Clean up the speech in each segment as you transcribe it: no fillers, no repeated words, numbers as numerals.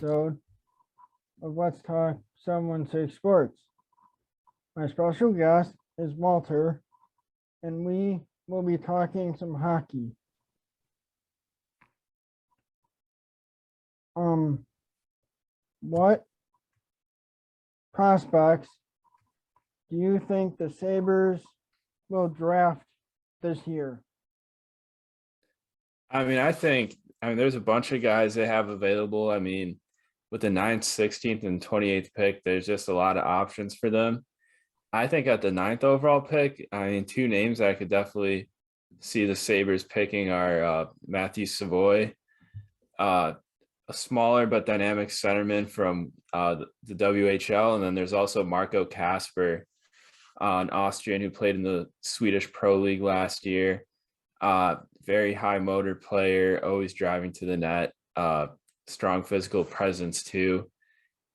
episode of Let's Talk Someone Six Sports. My special guest is Walter, and we will be talking some hockey. What prospects do you think the Sabres will draft this year? I think there's a bunch of guys they have available. With the 9th, 16th, and 28th pick, there's just a lot of options for them. I think at the 9th overall pick, two names I could definitely see the Sabres picking are Matthew Savoy, a smaller but dynamic centerman from the WHL, and then there's also Marco Kasper, an Austrian who played in the Swedish Pro League last year. Very high motor player, always driving to the net, strong physical presence too.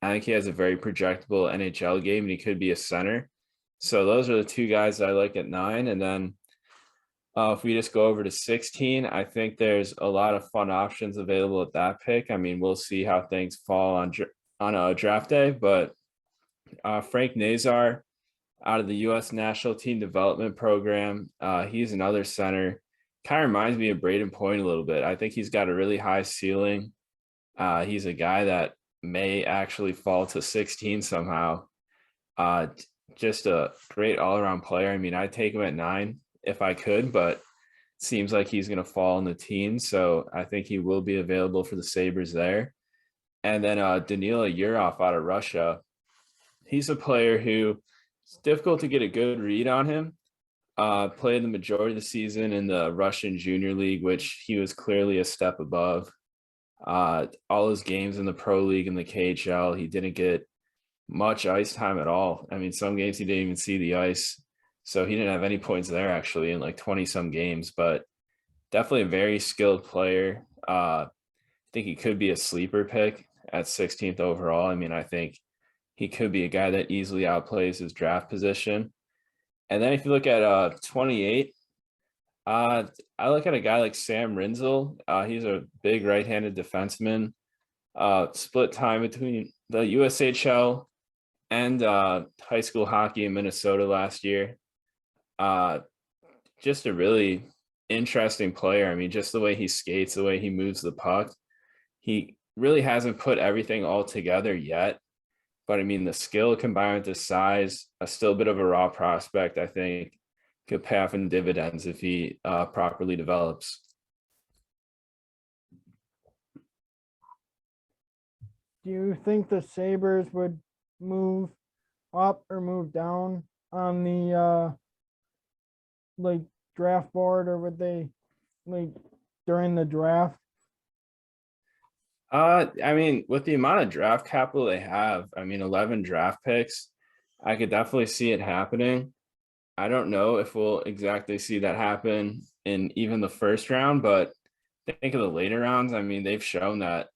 I think he has a very projectable NHL game and he could be a center. So those are the two guys that I like at 9. And then if we just go over to 16, I think there's a lot of fun options available at that pick. We'll see how things fall on a draft day, but Frank Nazar out of the U.S. National Team Development Program, he's another center. Kind of reminds me of Braden Point a little bit. I think he's got a really high ceiling. He's a guy that may actually fall to 16 somehow. Just a great all-around player. I'd take him at 9 if I could, but it seems like he's going to fall in the teens. So I think he will be available for the Sabres there. And then Danila Yurov out of Russia. He's a player who it's difficult to get a good read on him. Played the majority of the season in the Russian Junior League, which he was clearly a step above. All his games in the Pro League and the KHL, he didn't get much ice time at all. Some games he didn't even see the ice. So he didn't have any points there actually in like 20 some games, but definitely a very skilled player. I think he could be a sleeper pick at 16th overall. I think he could be a guy that easily outplays his draft position. And then if you look at 28, I look at a guy like Sam Rinzel. He's a big right-handed defenseman. Split time between the USHL and high school hockey in Minnesota last year. Just a really interesting player. Just the way he skates, the way he moves the puck. He really hasn't put everything all together yet. But the skill combined with the size, still a bit of a raw prospect, I think, could pay off in dividends if he properly develops. Do you think the Sabres would move up or move down on the draft board, or would they during the draft? With the amount of draft capital they have, 11 draft picks, I could definitely see it happening. I don't know if we'll exactly see that happen in even the first round, but think of the later rounds. They've shown that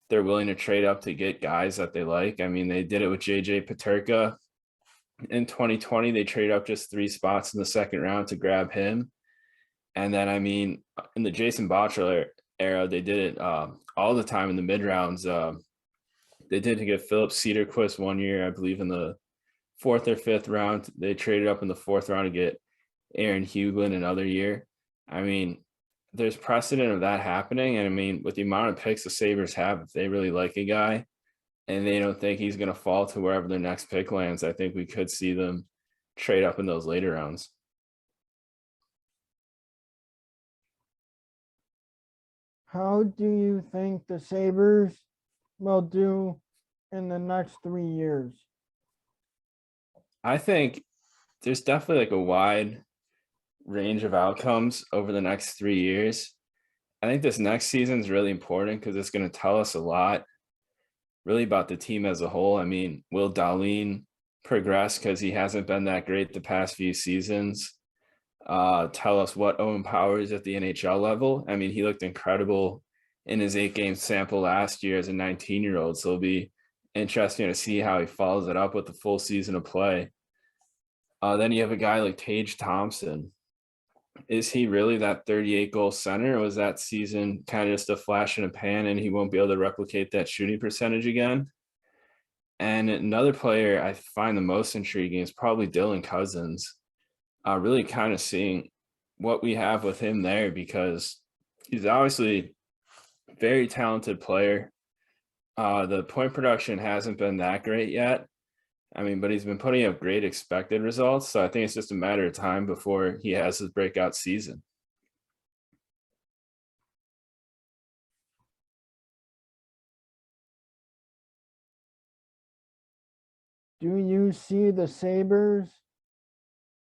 they're willing to trade up to get guys that they like. They did it with JJ Peterka in 2020. They traded up just 3 spots in the second round to grab him. And then, in the Jason Botterill era, they did it all the time in the mid rounds. They did to get Philip Cedarquist one year, I believe, in the 4th or 5th round. They traded up in the 4th round to get Aaron Huglin another year. There's precedent of that happening. And with the amount of picks the Sabres have, if they really like a guy and they don't think he's going to fall to wherever their next pick lands, I think we could see them trade up in those later rounds. How do you think the Sabres will do in the next 3 years? I think there's definitely a wide range of outcomes over the next 3 years. I think this next season is really important because it's going to tell us a lot really about the team as a whole. Will Dahlin progress because he hasn't been that great the past few seasons? Tell us what Owen Power is at the NHL level. He looked incredible in his 8-game sample last year as a 19-year-old. So it'll be interesting to see how he follows it up with the full season of play. Then you have a guy like Tage Thompson. is he really that 38 goal center? Or was that season kind of just a flash in a pan and he won't be able to replicate that shooting percentage again? And another player I find the most intriguing is probably Dylan Cousins. Really kind of seeing what we have with him there because he's obviously a very talented player. The point production hasn't been that great yet. I mean, but he's been putting up great expected results. So I think it's just a matter of time before he has his breakout season. Do you see the Sabres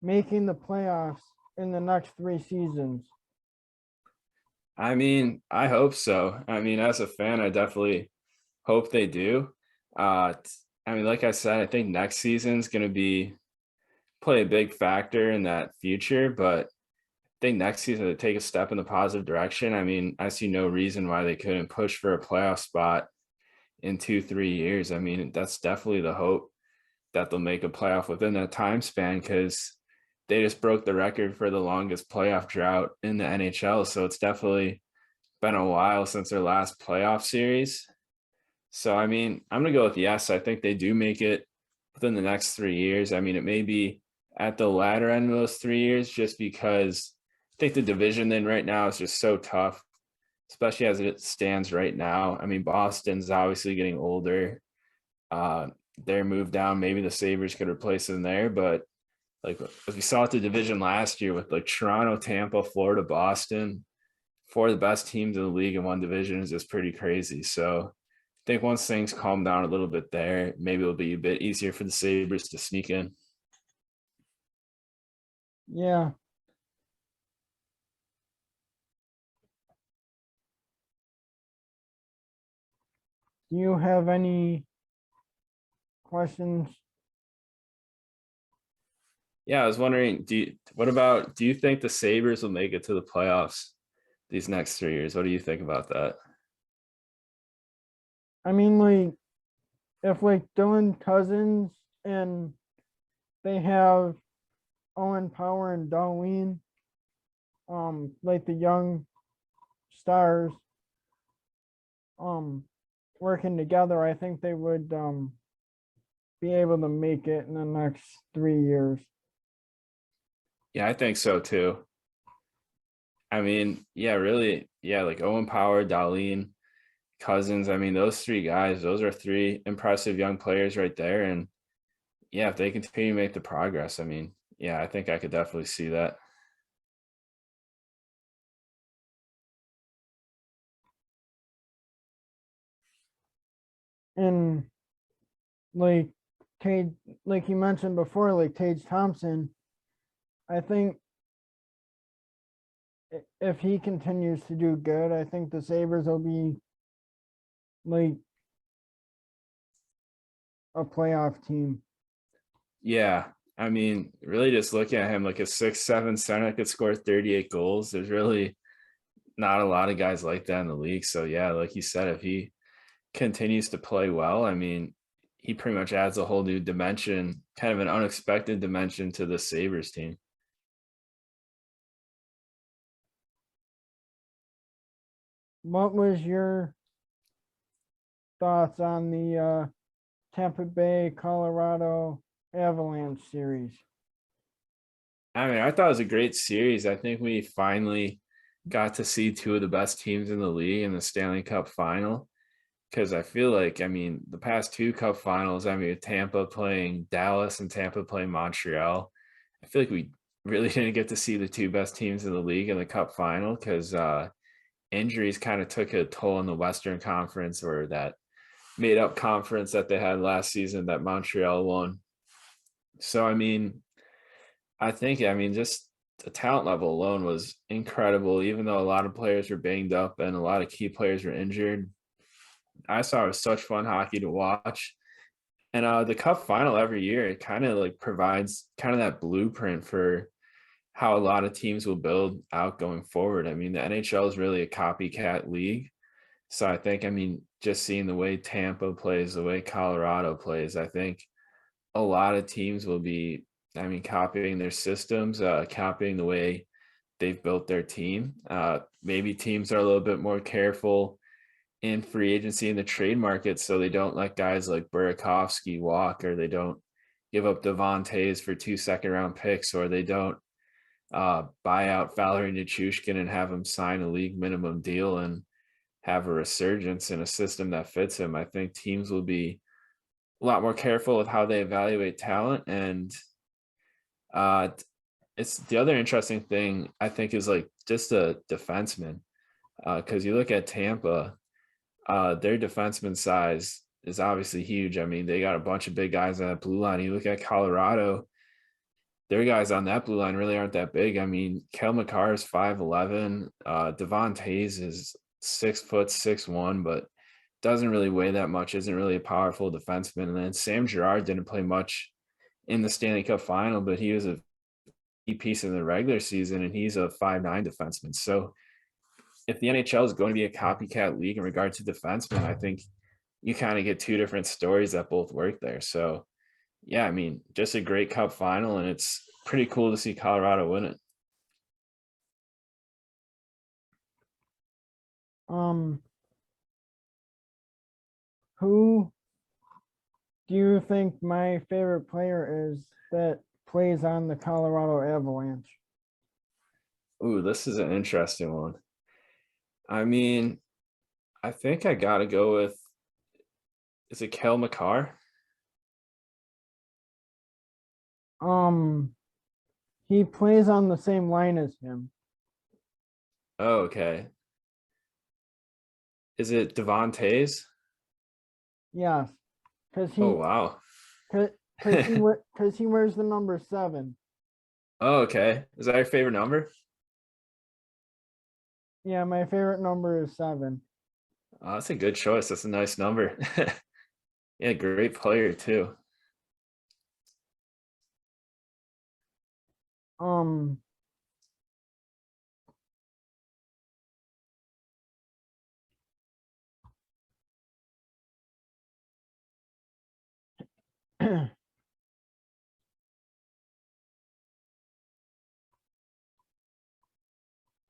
making the playoffs in the next 3 seasons? I mean, I hope so. I mean, as a fan, I definitely hope they do. I mean, like I said, I think next season's going to be play a big factor in that future, but I think next season to take a step in the positive direction. I mean, I see no reason why they couldn't push for a playoff spot in 2, 3 years. I mean, that's definitely the hope that they'll make a playoff within that time span because they just broke the record for the longest playoff drought in the NHL. So it's definitely been a while since their last playoff series. So, I mean, I'm going to go with yes. I think they do make it within the next 3 years. I mean, it may be at the latter end of those 3 years just because I think the division then right now is just so tough, especially as it stands right now. I mean, Boston's obviously getting older. Their move down, maybe the Sabres could replace them there. But like as we saw at the division last year with like Toronto, Tampa, Florida, Boston, four of the best teams in the league in one division is just pretty crazy. So I think once things calm down a little bit there, maybe it'll be a bit easier for the Sabres to sneak in. Yeah. Do you have any questions? Yeah, I was wondering, do you think the Sabres will make it to the playoffs these next 3 years? What do you think about that? I mean, like, if like Dylan Cousins and they have Owen Power and Darlene, like the young stars, working together, I think they would be able to make it in the next 3 years. Yeah, I think so too. I mean, yeah, really, yeah, like Owen Power, Darlene, Cousins. I mean, those three guys, those are three impressive young players right there. And yeah, if they continue to make the progress, I mean, yeah, I think I could definitely see that. And like Tage, like you mentioned before, like Tage Thompson, I think if he continues to do good, I think the Sabres will be like a playoff team. Yeah. I mean, really just looking at him like a 6'7" center could score 38 goals. There's really not a lot of guys like that in the league. So yeah, like you said, if he continues to play well, I mean, he pretty much adds a whole new dimension, kind of an unexpected dimension to the Sabres team. What was your thoughts on the Tampa Bay, Colorado Avalanche series? I mean, I thought it was a great series. I think we finally got to see two of the best teams in the league in the Stanley Cup final. Because I feel like, I mean, the past two cup finals, I mean, Tampa playing Dallas and Tampa playing Montreal, I feel like we really didn't get to see the two best teams in the league in the cup final because injuries kind of took a toll in the Western Conference or that made up conference that they had last season that Montreal won. So, I mean, I think, I mean, just the talent level alone was incredible, even though a lot of players were banged up and a lot of key players were injured. I saw it was such fun hockey to watch. And the cup final every year, it kind of like provides kind of that blueprint for how a lot of teams will build out going forward. I mean, the NHL is really a copycat league. So I think, I mean, just seeing the way Tampa plays, the way Colorado plays, I think a lot of teams will be, I mean, copying their systems, copying the way they've built their team. Maybe teams are a little bit more careful in free agency in the trade market, so they don't let guys like Burakovsky walk, or they don't give up Devontae's for 2 second-round picks, or they don't buy out Valerie Nichushkin and have him sign a league minimum deal and have a resurgence in a system that fits him. I think teams will be a lot more careful with how they evaluate talent. And it's the other interesting thing I think is like just a defenseman. Because you look at Tampa, their defenseman size is obviously huge. I mean, they got a bunch of big guys on that blue line. You look at Colorado, their guys on that blue line really aren't that big. I mean, Kel McCarr is 5'11". Devon Tays is 6', 6'1", but doesn't really weigh that much, isn't really a powerful defenseman. And then Sam Girard didn't play much in the Stanley Cup final, but he was a key piece in the regular season, and he's a 5'9" defenseman. So if the NHL is going to be a copycat league in regard to defensemen, I think you kind of get two different stories that both work there. So yeah, I mean, just a great cup final, and it's pretty cool to see Colorado win it. Who do you think my favorite player is that plays on the Colorado Avalanche? Ooh, this is an interesting one. I mean, I think I gotta go with, is it Kel McCarr? He plays on the same line as him. Oh, okay. Is it Devon Tays? Yes, because Oh, he wow. because he wears the number 7. Oh, okay. Is that your favorite number? Yeah, my favorite number is 7. Oh, that's a good choice. That's a nice number. Yeah, great player too. Um,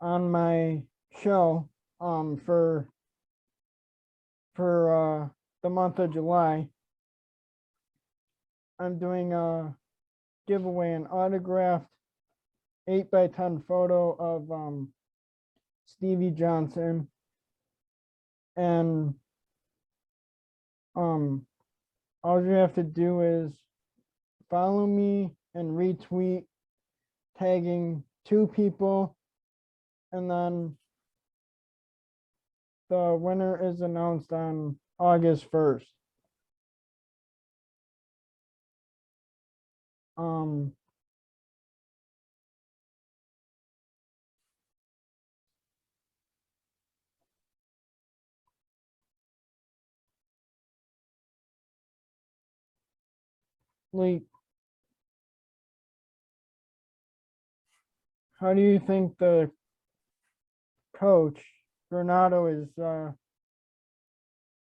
on my show, for the month of July, I'm doing a giveaway, an autographed 8x10 photo of Stevie Johnson, and all you have to do is follow me and retweet, tagging 2 people, and then the winner is announced on August 1st. Like, how do you think the coach Granado is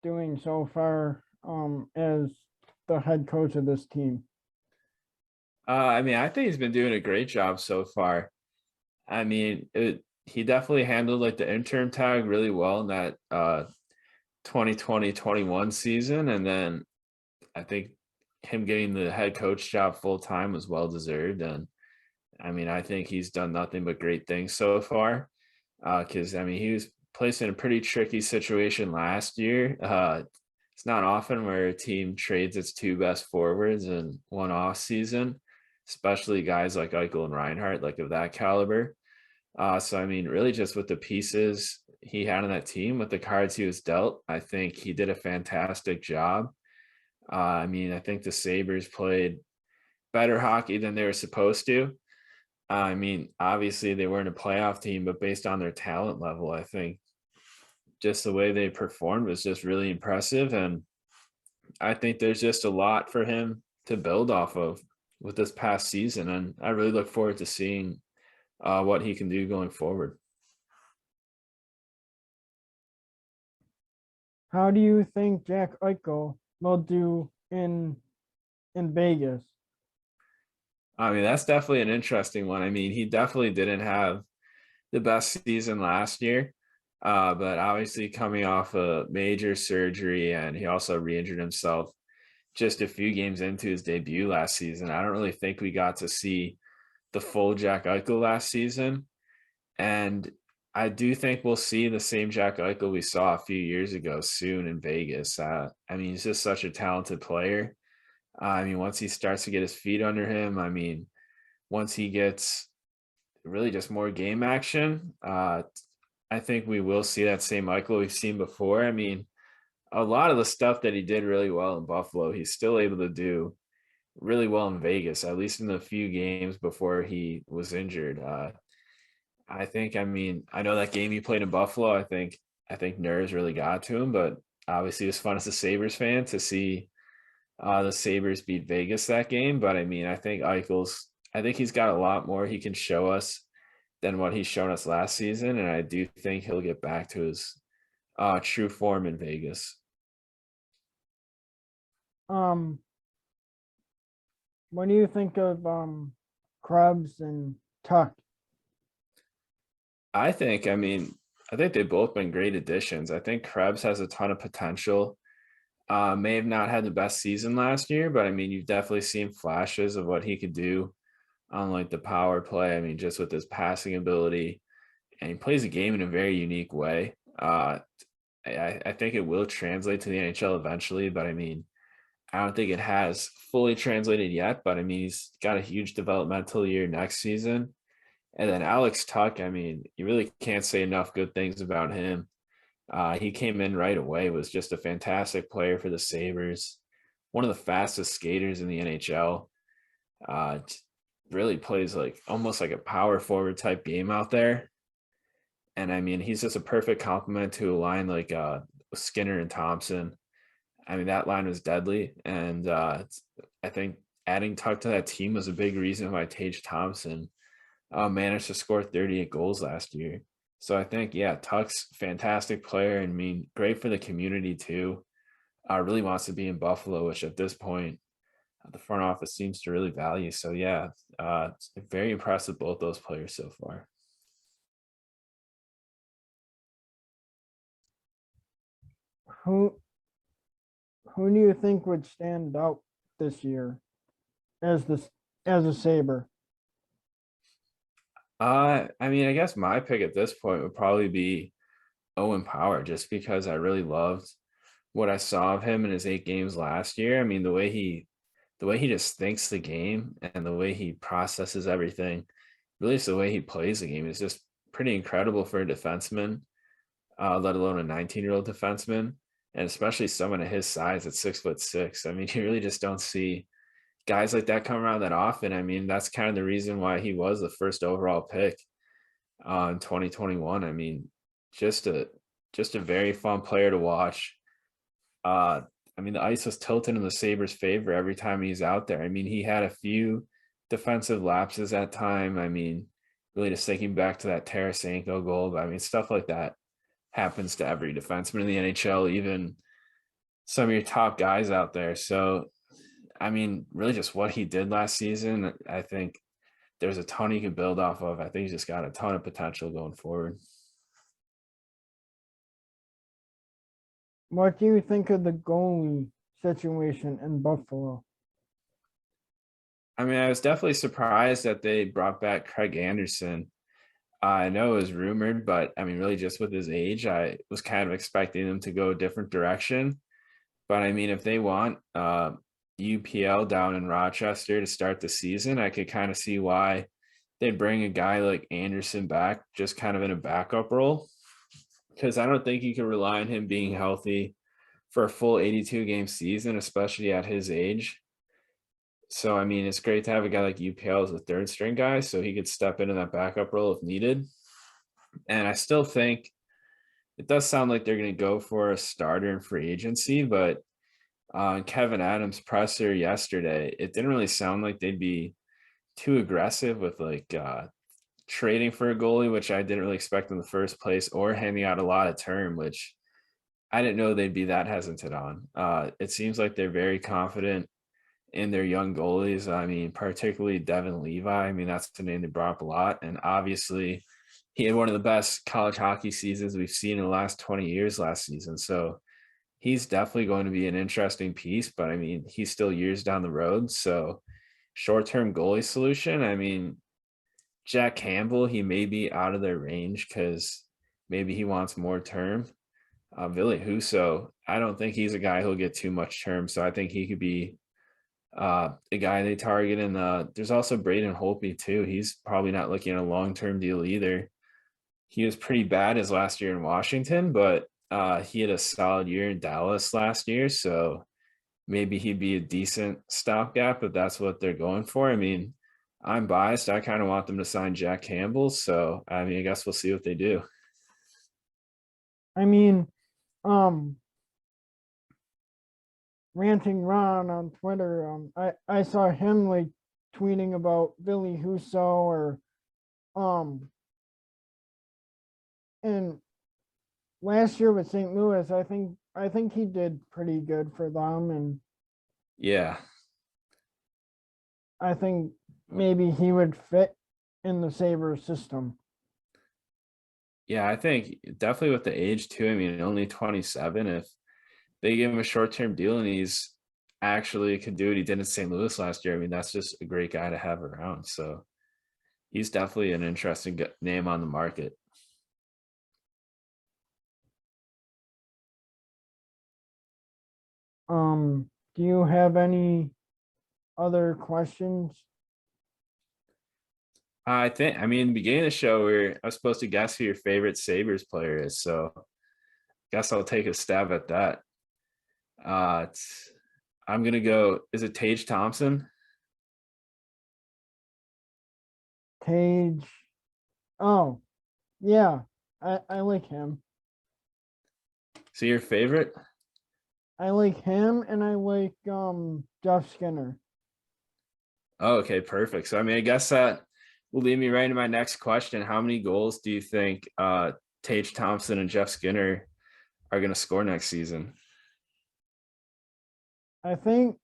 doing so far as the head coach of this team? I mean, I think he's been doing a great job so far. I mean, he definitely handled like the interim tag really well in that 2020-21 season. And then I think him getting the head coach job full time was well deserved. And I mean, I think he's done nothing but great things so far. Because I mean, he was placed in a pretty tricky situation last year. It's not often where a team trades its 2 best forwards in one off season, especially guys like Eichel and Reinhart, like of that caliber. So I mean, really just with the pieces he had on that team, with the cards he was dealt, I think he did a fantastic job. I mean, I think the Sabres played better hockey than they were supposed to. I mean, obviously they weren't a playoff team, but based on their talent level, I think just the way they performed was just really impressive. And I think there's just a lot for him to build off of with this past season. And I really look forward to seeing what he can do going forward. How do you think Jack Eichel will do in Vegas? I mean, that's definitely an interesting one. I mean, he definitely didn't have the best season last year. But obviously coming off a major surgery, and he also re-injured himself just a few games into his debut last season. I don't really think we got to see the full Jack Eichel last season. And I do think we'll see the same Jack Eichel we saw a few years ago soon in Vegas. I mean, he's just such a talented player. I mean, once he starts to get his feet under him, I mean, once he gets really just more game action, I think we will see that same Eichel we've seen before. I mean, a lot of the stuff that he did really well in Buffalo, he's still able to do really well in Vegas, at least in the few games before he was injured. I think, I mean, I know that game he played in Buffalo, I think nerves really got to him, but obviously it was fun as a Sabres fan to see the Sabres beat Vegas that game. But I mean, I think he's got a lot more he can show us than what he's shown us last season. And I do think he'll get back to his true form in Vegas. Um, what do you think of Krebs and Tuck? I mean, I think they've both been great additions. I think Krebs has a ton of potential. May have not had the best season last year, but I mean, you've definitely seen flashes of what he could do on like the power play. I mean, just with his passing ability, and he plays the game in a very unique way. I think it will translate to the NHL eventually, but I mean, I don't think it has fully translated yet. But I mean, he's got a huge developmental year next season. And then Alex Tuck, I mean, you really can't say enough good things about him. He came in right away, was just a fantastic player for the Sabres, one of the fastest skaters in the NHL. Uh, really plays like almost like a power forward type game out there. And I mean, he's just a perfect complement to a line like Skinner and Thompson. I mean, that line was deadly. And I think adding Tuck to that team was a big reason why Tage Thompson managed to score 38 goals last year. So I think, yeah, Tuck's fantastic player, and I mean, great for the community too. Really wants to be in Buffalo, which at this point, the front office seems to really value. So yeah, it's very impressed with both those players so far. Who who do you think would stand out this year as a Saber? I mean, I guess my pick at this point would probably be Owen Power, just because I really loved what I saw of him in his 8 games last year. I mean, the way he just thinks the game and the way he processes everything, really just the way he plays the game is just pretty incredible for a defenseman, let alone a 19-year-old defenseman, and especially someone at his size at 6'6". I mean, you really just don't see guys like that come around that often. I mean, that's kind of the reason why he was the first overall pick in 2021. I mean, just a just a very fun player to watch. Uh, I mean, the ice was tilted in the Sabres' favor every time he's out there. I mean, he had a few defensive lapses at time. I mean, really just thinking back to that Tarasenko goal. But I mean, stuff like that happens to every defenseman in the NHL, even some of your top guys out there. So, I mean, really just what he did last season, I think there's a ton he could build off of. I think he's just got a ton of potential going forward. What do you think of the goalie situation in Buffalo? I mean, I was definitely surprised that they brought back Craig Anderson. I know it was rumored, but I mean, really just with his age, I was kind of expecting him to go a different direction. But I mean, if they want UPL down in Rochester to start the season, I could kind of see why they'd bring a guy like Anderson back just kind of in a backup role. Because I don't think you can rely on him being healthy for a full 82 game season, especially at his age. So, I mean, it's great to have a guy like UPL as a third string guy so he could step into that backup role if needed. And I still think it does sound like they're going to go for a starter in free agency, but Kevin Adams' presser yesterday, it didn't really sound like they'd be too aggressive with like trading for a goalie, which I didn't really expect in the first place, or handing out a lot of term, which I didn't know they'd be that hesitant on. It seems like they're very confident in their young goalies. I mean, particularly Devin Levi. I mean, that's the name they brought up a lot. And obviously, he had one of the best college hockey seasons we've seen in the last 20 years last season. So he's definitely going to be an interesting piece, but I mean, he's still years down the road. So short-term goalie solution, I mean, Jack Campbell, he may be out of their range because maybe he wants more term. Ville Husso, I don't think he's a guy who'll get too much term, so I think he could be a guy they target. And there's also Braden Holtby too. He's probably not looking at a long-term deal either. He was pretty bad his last year in Washington, but he had a solid year in Dallas last year, so maybe he'd be a decent stopgap if that's what they're going for. I mean, I'm biased. I kind of want them to sign Jack Campbell, so I mean, I guess we'll see what they do. I mean, um, ranting Ron on Twitter, I saw him like tweeting about Billy Husso or and last year with St. Louis, I think he did pretty good for them, and Yeah, I think maybe he would fit in the Sabres system. yeah, I think definitely with the age too. I mean, only 27. If they give him a short-term deal and he's actually could do what he did in St. Louis last year, I mean, that's just a great guy to have around. So he's definitely an interesting name on the market. Do you have any other questions? I mean, the beginning of the show, I was supposed to guess who your favorite Sabres player is. So guess I'll take a stab at that. I'm going to go, is it Tage Thompson? Tage. Oh, yeah, I like him. So your favorite? I like him, and I like Jeff Skinner. Oh, okay, perfect. So I mean, I guess that will lead me right into my next question. How many goals do you think Tage Thompson and Jeff Skinner are going to score next season? I think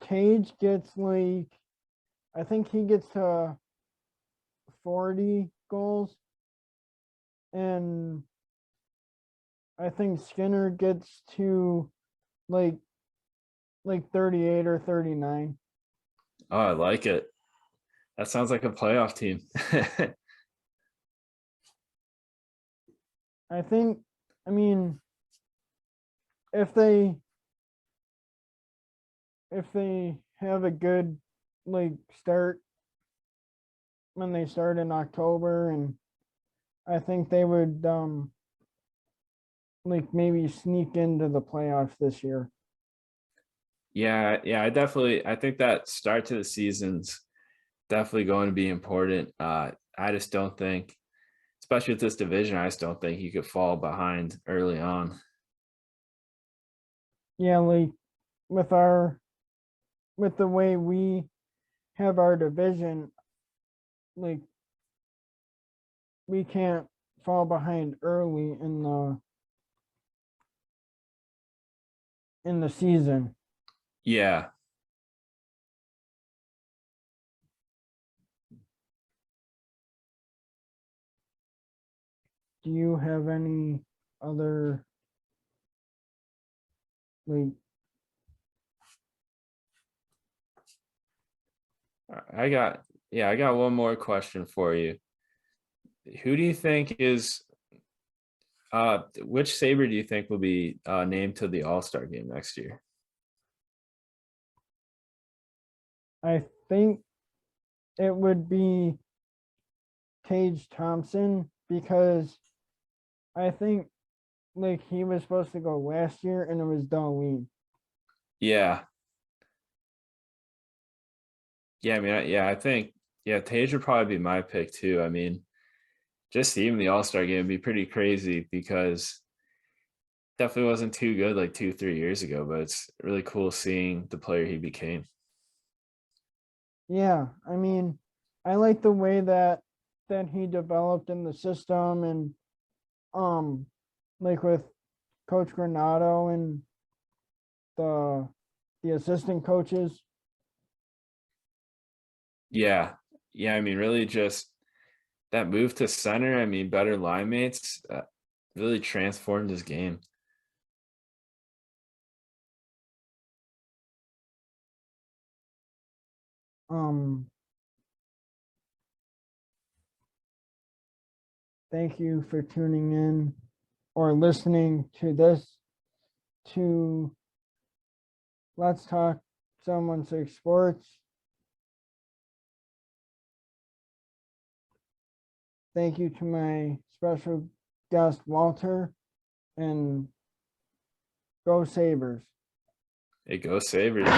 Tage gets like, I think he gets to 40 goals, and I think Skinner gets to like 38 or 39. Oh, I like it. That sounds like a playoff team. I think, I mean, if they have a good like start when they start in October, and I think they would like maybe sneak into the playoffs this year. Yeah, I think that start to the season's definitely going to be important. I just don't think, especially with this division, I just don't think you could fall behind early on. Yeah, like with with the way we have our division, like we can't fall behind early in the season. Yeah. Do you have any other like I got one more question for you. Who do you think is which Sabre do you think will be named to the All-Star game next year? I think it would be Tage Thompson, because I think like he was supposed to go last year and it was Darlene. Yeah. Yeah, I mean, I think, yeah, Tage would probably be my pick too. I mean, just seeing the All-Star game would be pretty crazy because definitely wasn't too good like 2, 3 years ago, but it's really cool seeing the player he became. Yeah, I mean, I like the way that he developed in the system, and um like with Coach Granado and the assistant coaches. Yeah. Yeah, I mean, really just that move to center, I mean, better line mates, really transformed his game. Thank you for tuning in or listening to this, to Let's Talk Someone Six Sports. Thank you to my special guest, Walter, and go Sabres. It goes Sabres.